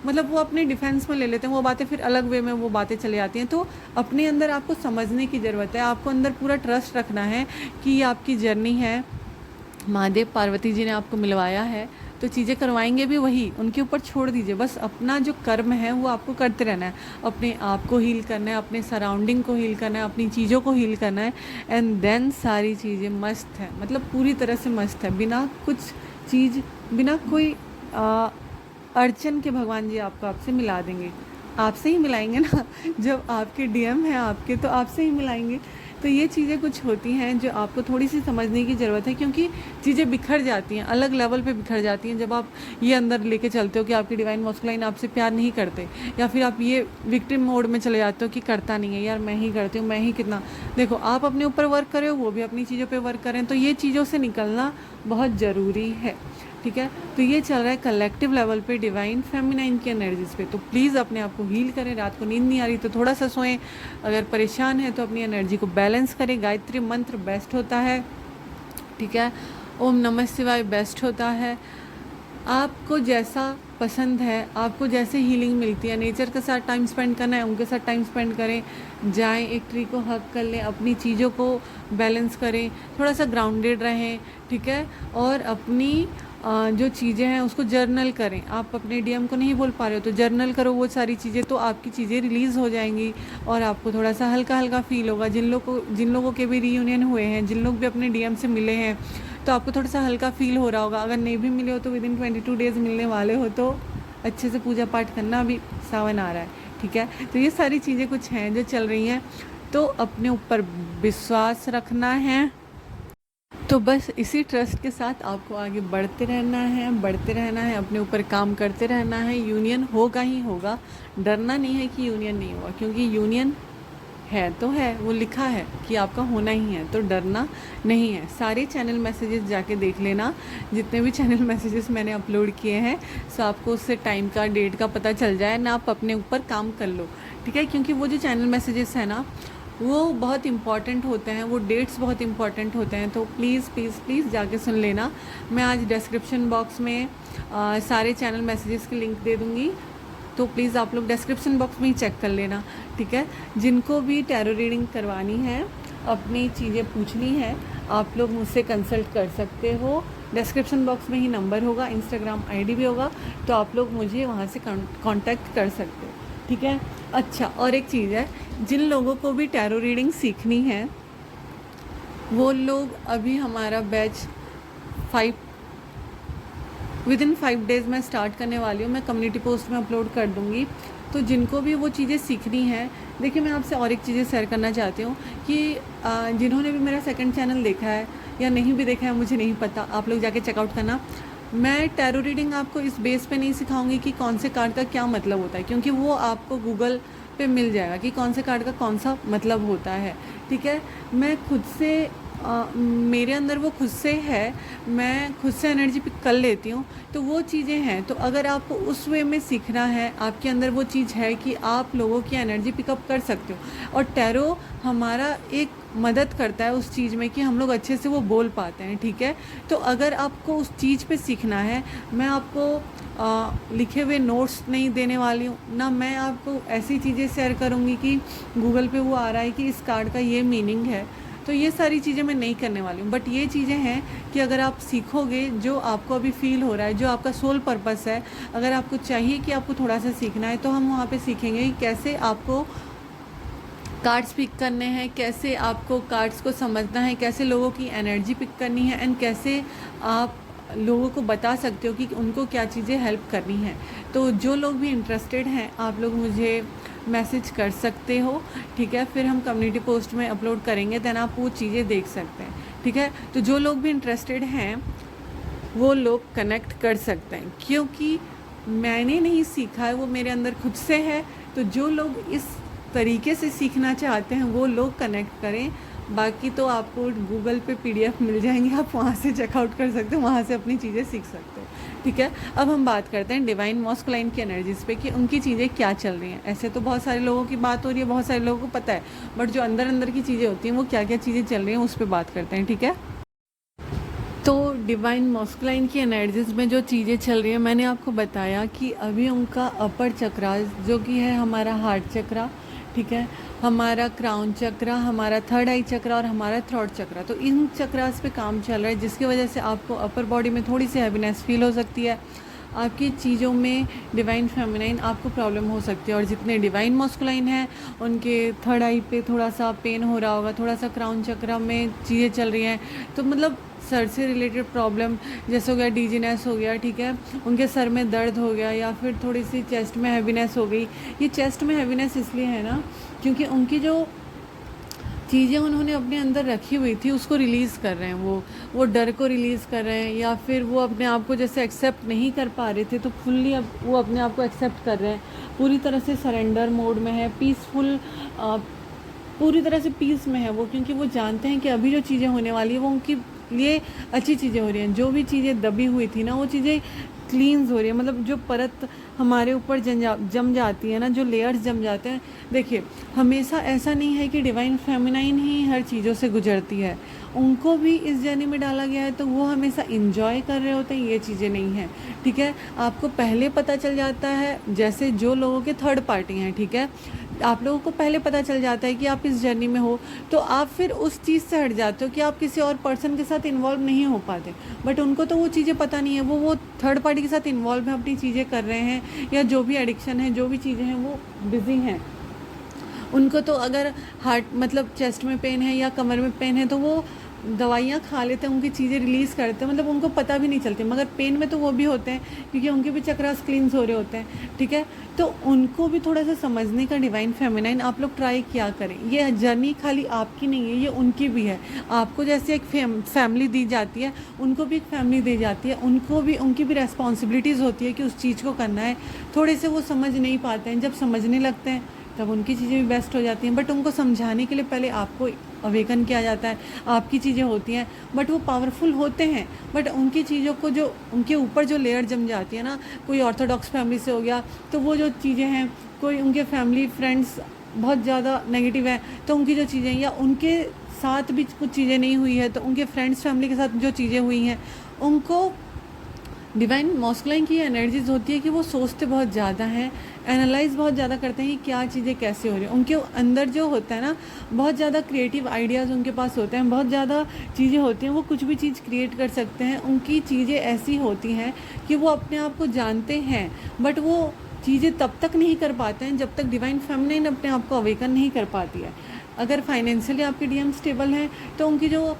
Speaker 1: मतलब वो अपने डिफेंस में ले लेते हैं, वो बातें फिर अलग वे में वो बातें चले जाती हैं। तो अपने अंदर आपको समझने की ज़रूरत है, आपको अंदर पूरा ट्रस्ट रखना है कि ये आपकी जर्नी है, महादेव पार्वती जी ने आपको मिलवाया है, तो चीज़ें करवाएंगे भी वही, उनके ऊपर छोड़ दीजिए। बस अपना जो कर्म है वो आपको करते रहना है, अपने आप को हील करना है, अपने सराउंडिंग को हील करना है, अपनी चीज़ों को हील करना है, एंड देन सारी चीज़ें मस्त है, मतलब पूरी तरह से मस्त है, बिना कुछ चीज़, बिना कोई अड़चन के भगवान जी आपको आपसे मिला देंगे। आपसे ही मिलाएंगे ना, जब आपके डीएम हैं आपके तो आपसे ही मिलाएंगे। तो ये चीज़ें कुछ होती हैं जो आपको थोड़ी सी समझने की ज़रूरत है, क्योंकि चीज़ें बिखर जाती हैं, अलग लेवल पे बिखर जाती हैं जब आप ये अंदर लेके चलते हो कि आपकी डिवाइन मॉस्कुलाइन आपसे प्यार नहीं करते, या फिर आप ये विक्टिम मोड में चले जाते हो कि करता नहीं है यार, मैं ही करती हूँ, मैं ही कितना। देखो आप अपने ऊपर वर्क करें, वो भी अपनी चीज़ों पर वर्क करें, तो ये चीज़ों से निकलना बहुत ज़रूरी है, ठीक है। तो ये चल रहा है कलेक्टिव लेवल पे डिवाइन फेमिनाइन की एनर्जीज पे। तो प्लीज़ अपने आप को हील करें, रात को नींद नहीं आ रही तो थोड़ा सा सोएं, अगर परेशान है तो अपनी एनर्जी को बैलेंस करें। गायत्री मंत्र बेस्ट होता है, ठीक है, ओम नमः शिवाय बेस्ट होता है। आपको जैसा पसंद है, आपको जैसे हीलिंग मिलती है, नेचर के साथ टाइम स्पेंड करना है उनके साथ टाइम स्पेंड करें, जाएं एक ट्री को हग कर लें, अपनी चीज़ों को बैलेंस करें, थोड़ा सा ग्राउंडेड रहें, ठीक है। और अपनी जो चीज़ें हैं उसको जर्नल करें। आप अपने डीएम को नहीं बोल पा रहे हो तो जर्नल करो वो सारी चीज़ें, तो आपकी चीज़ें रिलीज़ हो जाएंगी और आपको थोड़ा सा हल्का हल्का फील होगा। जिन लोगों के भी रीयूनियन हुए हैं, जिन लोग भी अपने डीएम से मिले हैं, तो आपको थोड़ा सा हल्का फील हो रहा होगा। अगर नहीं भी मिले हो तो विदिन 22 डेज़ मिलने वाले हो, तो अच्छे से पूजा पाठ करना, अभी सावन आ रहा है, ठीक है। तो ये सारी चीज़ें कुछ हैं जो चल रही हैं, तो अपने ऊपर विश्वास रखना है। तो बस इसी ट्रस्ट के साथ आपको आगे बढ़ते रहना है, अपने ऊपर काम करते रहना है। यूनियन होगा ही होगा, डरना नहीं है कि यूनियन नहीं होगा, क्योंकि यूनियन है तो है, वो लिखा है कि आपका होना ही है, तो डरना नहीं है। सारे चैनल मैसेजेस जाके देख लेना, जितने भी चैनल मैसेजेस मैंने अपलोड किए हैं, सो आपको उससे टाइम का, डेट का पता चल जाए ना, आप अपने ऊपर काम कर लो, ठीक है। क्योंकि वो जो चैनल मैसेजेस हैं ना, वो बहुत इंपॉर्टेंट होते हैं, वो डेट्स बहुत इंपॉर्टेंट होते हैं, तो प्लीज़ प्लीज़ प्लीज़ जाके सुन लेना। मैं आज डिस्क्रिप्शन बॉक्स में सारे चैनल मैसेजेस की लिंक दे दूँगी, तो प्लीज़ आप लोग डिस्क्रिप्शन बॉक्स में ही चेक कर लेना, ठीक है। जिनको भी टैरो रीडिंग करवानी है, अपनी चीज़ें पूछनी है, आप लोग मुझसे कंसल्ट कर सकते हो। डिस्क्रिप्शन बॉक्स में ही नंबर होगा, इंस्टाग्राम आईडी भी होगा, तो आप लोग मुझे वहाँ से कांटेक्ट कर सकते हो, ठीक है। अच्छा, और एक चीज़ है, जिन लोगों को भी टैरो रीडिंग सीखनी है वो लोग अभी हमारा बैच 5 विदिन 5 डेज़ मैं स्टार्ट करने वाली हूँ। मैं कम्युनिटी पोस्ट में अपलोड कर दूँगी। तो जिनको भी वो चीज़ें सीखनी हैं, देखिए मैं आपसे और एक चीज़ें शेयर करना चाहती हूँ कि जिन्होंने भी मेरा सेकंड चैनल देखा है या नहीं भी देखा है मुझे नहीं पता, आप लोग जाके चेकआउट करना। मैं टैरो रीडिंग आपको इस बेस पे नहीं सिखाऊंगी कि कौन से कार्ड का क्या मतलब होता है, क्योंकि वो आपको गूगल पे मिल जाएगा कि कौन से कार्ड का कौन सा मतलब होता है। ठीक है, मैं खुद से मेरे अंदर वो खुद से है, मैं खुद से एनर्जी पिक कर लेती हूँ। तो वो चीज़ें हैं, तो अगर आपको उस वे में सीखना है, आपके अंदर वो चीज़ है कि आप लोगों की एनर्जी पिकअप कर सकते हो, और टैरो हमारा एक मदद करता है उस चीज़ में कि हम लोग अच्छे से वो बोल पाते हैं। ठीक है, तो अगर आपको उस चीज़ पे सीखना है, मैं आपको लिखे हुए नोट्स नहीं देने वाली हूँ ना, मैं आपको ऐसी चीज़ें शेयर करूँगी कि गूगल पे वो आ रहा है कि इस कार्ड का ये मीनिंग है। तो ये सारी चीज़ें मैं नहीं करने वाली हूँ। बट ये चीज़ें हैं कि अगर आप सीखोगे, जो आपको अभी फील हो रहा है, जो आपका सोल पर्पस है, अगर आपको चाहिए कि आपको थोड़ा सा सीखना है, तो हम वहाँ पे सीखेंगे कि कैसे आपको कार्ड्स पिक करने हैं, कैसे आपको कार्ड्स को समझना है, कैसे लोगों की एनर्जी पिक करनी है, एंड कैसे आप लोगों को बता सकते हो कि उनको क्या चीज़ें हेल्प करनी है। तो जो लोग भी इंटरेस्टेड हैं, आप लोग मुझे मैसेज कर सकते हो। ठीक है, फिर हम कम्युनिटी पोस्ट में अपलोड करेंगे, देन आप वो चीज़ें देख सकते हैं। ठीक है, तो जो लोग भी इंटरेस्टेड हैं वो लोग कनेक्ट कर सकते हैं, क्योंकि मैंने नहीं सीखा है, वो मेरे अंदर खुद से है। तो जो लोग इस तरीके से सीखना चाहते हैं वो लोग कनेक्ट करें। बाकी तो आपको गूगल पे पीडीएफ मिल जाएंगे, आप वहाँ से चेकआउट कर सकते हो, वहाँ से अपनी चीज़ें सीख सकते हो। ठीक है, अब हम बात करते हैं डिवाइन मॉस्कुलाइन की एनर्जीज़ पे कि उनकी चीज़ें क्या चल रही हैं। ऐसे तो बहुत सारे लोगों की बात हो रही है, बहुत सारे लोगों को पता है, बट जो अंदर अंदर की चीज़ें होती हैं वो क्या क्या चीज़ें चल रही हैं उस पर बात करते हैं। ठीक है, तो डिवाइन मॉस्कुलाइन की एनर्जीज़ में जो चीज़ें चल रही हैं, मैंने आपको बताया कि अभी उनका अपर चक्रा जो कि है हमारा हार्ट चक्रा, ठीक है, हमारा क्राउन चक्रा, हमारा थर्ड आई चक्रा और हमारा थ्रोट चक्रा, तो इन चक्रास पे काम चल रहा है, जिसकी वजह से आपको अपर बॉडी में थोड़ी सी हैवीनेस फील हो सकती है। आपकी चीज़ों में डिवाइन फेमिनाइन आपको प्रॉब्लम हो सकती है, और जितने डिवाइन मॉस्कुलाइन हैं उनके थर्ड आई पे थोड़ा सा पेन हो रहा होगा, थोड़ा सा क्राउन चक्रा में चीज़ें चल रही हैं, तो मतलब सर से रिलेटेड प्रॉब्लम जैसे हो गया, डीजीनेस हो गया, ठीक है, उनके सर में दर्द हो गया, या फिर थोड़ी सी चेस्ट में हैवीनेस हो गई। ये चेस्ट में हैवीनेस इसलिए है ना, क्योंकि उनकी जो चीज़ें उन्होंने अपने अंदर रखी हुई थी उसको रिलीज़ कर रहे हैं, वो डर को रिलीज़ कर रहे हैं, या फिर वो अपने आप को जैसे एक्सेप्ट नहीं कर पा रहे थे तो फुल्ली अब वो अपने आप को एक्सेप्ट कर रहे हैं, पूरी तरह से सरेंडर मोड में है, पीसफुल, पूरी तरह से पीस में है वो, क्योंकि वो जानते हैं कि अभी जो चीज़ें होने वाली है वो उनकी लिए अच्छी चीज़ें हो रही हैं। जो भी चीज़ें दबी हुई थी ना वो चीज़ें क्लींस हो रही है, मतलब जो परत हमारे ऊपर जम जाती है ना, जो लेयर्स जम जाते हैं। देखिए, हमेशा ऐसा नहीं है कि डिवाइन फेमिनाइन ही हर चीज़ों से गुजरती है, उनको भी इस जर्नी में डाला गया है, तो वो हमेशा इंजॉय कर रहे होते हैं, ये चीज़ें नहीं हैं। ठीक है, आपको पहले पता चल जाता है, जैसे जो लोगों के थर्ड पार्टी हैं, ठीक है, आप लोगों को पहले पता चल जाता है कि आप इस जर्नी में हो, तो आप फिर उस चीज़ से हट जाते हो कि आप किसी और पर्सन के साथ इन्वॉल्व नहीं हो पाते। बट उनको तो वो चीज़ें पता नहीं है, वो थर्ड पार्टी के साथ इन्वॉल्व है, अपनी चीज़ें कर रहे हैं, या जो भी एडिक्शन है, जो भी चीज़ें हैं, वो बिजी हैं। उनको तो अगर हार्ट मतलब चेस्ट में पेन है या कमर में पेन है तो वो दवाइयाँ खा लेते हैं, उनकी चीज़ें रिलीज़ करते हैं, मतलब उनको पता भी नहीं चलती, मगर पेन में तो वो भी होते हैं क्योंकि उनके भी चक्रास क्लींस हो रहे होते हैं। ठीक है, तो उनको भी थोड़ा सा समझने का डिवाइन फेमिनाइन आप लोग ट्राई किया करें। ये जर्नी खाली आपकी नहीं है, ये उनकी भी है। आपको जैसे एक फैमिली दी जाती है, उनको भी एक फैमिली दी जाती है, उनको भी उनकी भी रेस्पॉन्सिबिलिटीज़ होती है कि उस चीज़ को करना है। थोड़े से वो समझ नहीं पाते हैं, जब समझने लगते हैं तब उनकी चीज़ें भी बेस्ट हो जाती हैं, बट उनको समझाने के लिए पहले आपको अवेकन किया जाता है, आपकी चीज़ें होती हैं, बट वो पावरफुल होते हैं, बट उनकी चीज़ों को जो उनके ऊपर जो लेयर जम जाती है ना, कोई ऑर्थोडॉक्स फैमिली से हो गया तो वो जो चीज़ें हैं, कोई उनके फैमिली फ्रेंड्स बहुत ज़्यादा नेगेटिव है तो उनकी जो चीज़ें, या उनके साथ भी कुछ चीज़ें नहीं हुई है तो उनके फ्रेंड्स फैमिली के साथ जो चीज़ें हुई हैं, उनको डिवाइन मॉस्कुलाइन की एनर्जीज होती है कि वो सोचते बहुत ज़्यादा हैं, एनालाइज बहुत ज़्यादा करते हैं कि क्या चीज़ें कैसे हो रही हैं। उनके अंदर जो होता है ना, बहुत ज़्यादा क्रिएटिव आइडियाज़ उनके पास होते हैं, बहुत ज़्यादा चीज़ें होती हैं, वो कुछ भी चीज़ क्रिएट कर सकते हैं। उनकी चीज़ें ऐसी होती हैं कि वो अपने आप को जानते हैं, बट वो चीज़ें तब तक नहीं कर पाते हैं जब तक डिवाइन फेमिनाइन अपने आप को अवेकन नहीं कर पाती है। अगर फाइनेंशियली आपके डीएम स्टेबल हैं तो उनकी जो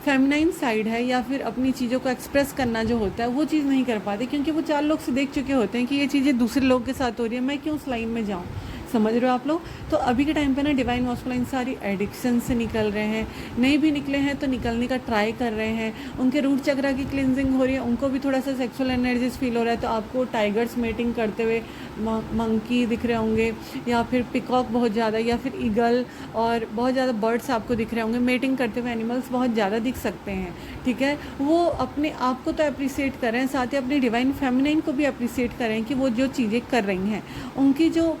Speaker 1: फेमिनाइन साइड है या फिर अपनी चीज़ों को एक्सप्रेस करना जो होता है वो चीज़ नहीं कर पाते, क्योंकि वो 4 लोग से देख चुके होते हैं कि ये चीज़ें दूसरे लोग के साथ हो रही है, मैं क्यों उस लाइन में जाऊँ। समझ रहे हो आप लोग। तो अभी के टाइम पे ना डिवाइन मॉस्कुलाइन सारी एडिक्शन से निकल रहे हैं, नहीं भी निकले हैं तो निकलने का ट्राई कर रहे हैं। उनके रूट चक्रा की क्लिनजिंग हो रही है, उनको भी थोड़ा सा सेक्सुअल एनर्जीज फील हो रहा है। तो आपको टाइगर्स मेटिंग करते हुए मंकी दिख रहे होंगे, या फिर पिकॉक बहुत ज़्यादा, या फिर ईगल और बहुत ज़्यादा बर्ड्स आपको दिख रहे होंगे। मेटिंग करते हुए एनिमल्स बहुत ज़्यादा दिख सकते हैं, ठीक है। वो अपने आप को तो अप्रिसिएट कर रहे हैं, साथ ही अपनी डिवाइन फेमिनाइन को भी अप्रिसिएट करें कि वो जो चीज़ें कर रही हैं, उनकी जो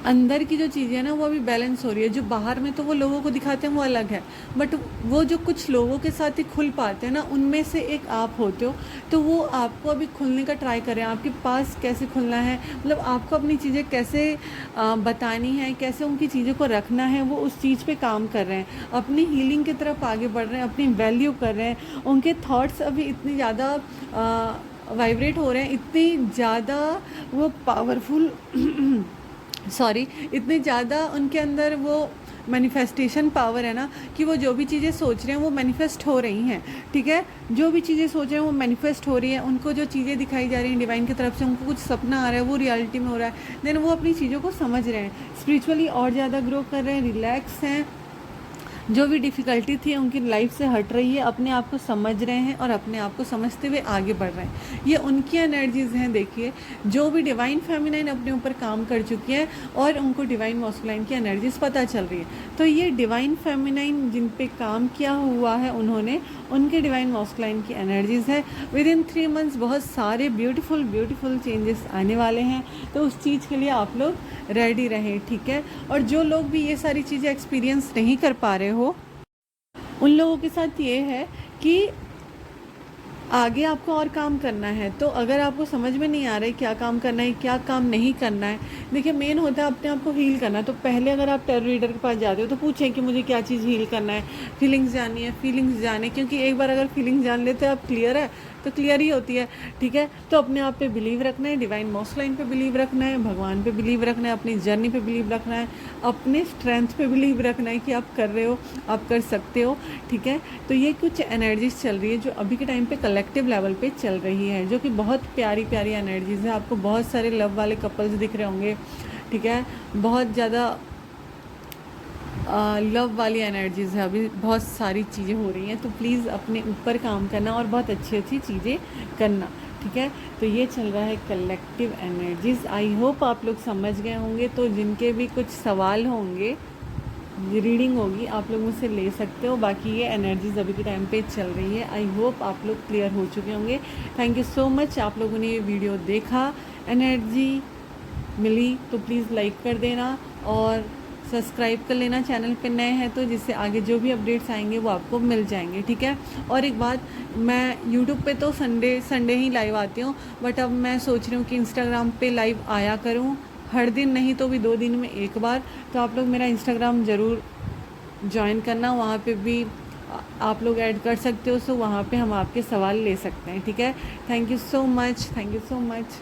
Speaker 1: अंदर की जो चीज़ें हैं ना वो अभी बैलेंस हो रही है। जो बाहर में तो वो लोगों को दिखाते हैं वो अलग है, बट वो जो कुछ लोगों के साथ ही खुल पाते हैं ना, उनमें से एक आप होते हो। तो वो आपको अभी खुलने का ट्राई करें, आपके पास कैसे खुलना है, मतलब आपको अपनी चीज़ें कैसे बतानी है, कैसे उनकी चीज़ों को रखना है, वो उस चीज़ पे काम कर रहे हैं, अपनी हीलिंग की तरफ आगे बढ़ रहे हैं, अपनी वैल्यू कर रहे हैं। उनके थॉट्स अभी इतनी ज़्यादा वाइब्रेट हो रहे हैं, इतनी ज़्यादा वो पावरफुल सॉरी, इतने ज़्यादा उनके अंदर वो मैनिफेस्टेशन पावर है ना, कि वो जो भी चीज़ें सोच रहे हैं वो मैनिफेस्ट हो रही हैं, ठीक है। जो भी चीज़ें सोच रहे हैं वो मैनिफेस्ट हो रही है। उनको जो चीज़ें दिखाई जा रही हैं डिवाइन की तरफ से, उनको कुछ सपना आ रहा है वो रियलिटी में हो रहा है। देन वो अपनी चीज़ों को समझ रहे हैं, स्पिरिचुअली और ज़्यादा ग्रो कर रहे हैं, रिलैक्स हैं। जो भी डिफ़िकल्टी थी उनकी लाइफ से हट रही है, अपने आप को समझ रहे हैं और अपने आप को समझते हुए आगे बढ़ रहे हैं। ये उनकी एनर्जीज़ हैं। देखिए, जो भी डिवाइन फेमिनाइन अपने ऊपर काम कर चुकी है और उनको डिवाइन मॉस्कुलाइन की एनर्जीज़ पता चल रही है। तो ये डिवाइन फेमिनाइन जिन पे काम किया हुआ है उन्होंने, उनके डिवाइन मॉस्कुलाइन की एनर्जीज़ है। विद इन 3 मंथ्स बहुत सारे ब्यूटीफुल चेंजेस आने वाले हैं, तो उस चीज़ के लिए आप लोग रेडी रहें, ठीक है। और जो लोग भी ये सारी चीज़ें एक्सपीरियंस नहीं कर पा रहे हो, उन लोगों के साथ ये है कि आगे आपको और काम करना है। तो अगर आपको समझ में नहीं आ रहा है क्या काम करना है, क्या काम नहीं करना है, देखिए मेन होता है अपने आप को हील करना। तो पहले अगर आप टैरो रीडर के पास जाते हो तो पूछें कि मुझे क्या चीज़ हील करना है, फीलिंग्स जाननी है, फीलिंग्स जाने, क्योंकि एक बार अगर फीलिंग्स जान लेते हैं आप क्लियर है तो क्लियर ही होती है, ठीक है। तो अपने आप पे बिलीव रखना है, डिवाइन मॉस्कुलाइन पे बिलीव रखना है, भगवान पे बिलीव रखना है, अपनी जर्नी पे बिलीव रखना है, अपने स्ट्रेंथ पे बिलीव रखना है कि आप कर रहे हो, आप कर सकते हो, ठीक है। तो ये कुछ एनर्जीज चल रही है जो अभी के टाइम पे कलेक्टिव लेवल पे चल रही है, जो कि बहुत प्यारी प्यारी एनर्जीज है। आपको बहुत सारे लव वाले कपल्स दिख रहे होंगे, ठीक है। बहुत ज़्यादा लव वाली एनर्जीज़ है, अभी बहुत सारी चीज़ें हो रही हैं। तो प्लीज़ अपने ऊपर काम करना और बहुत अच्छी अच्छी चीज़ें करना, ठीक है। तो ये चल रहा है कलेक्टिव एनर्जीज़। आई होप आप लोग समझ गए होंगे। तो जिनके भी कुछ सवाल होंगे, रीडिंग होगी, आप लोग मुझसे ले सकते हो। बाकी ये एनर्जीज़ अभी के टाइम पे चल रही है। आई होप आप लोग क्लियर हो चुके होंगे। थैंक यू सो मच, आप लोगों ने ये वीडियो देखा, एनर्जी मिली तो प्लीज़ लाइक कर देना और सब्सक्राइब कर लेना चैनल पे नए हैं तो, जिससे आगे जो भी अपडेट्स आएंगे वो आपको मिल जाएंगे, ठीक है। और एक बात, मैं यूट्यूब पे तो संडे ही लाइव आती हूँ, बट अब मैं सोच रही हूँ कि इंस्टाग्राम पे लाइव आया करूँ, हर दिन नहीं तो भी 2 दिन में एक बार। तो आप लोग मेरा इंस्टाग्राम ज़रूर ज्वाइन करना, वहाँ पे भी आप लोग ऐड कर सकते हो। सो वहाँ पे हम आपके सवाल ले सकते हैं, ठीक है। Thank you so much, thank you so much.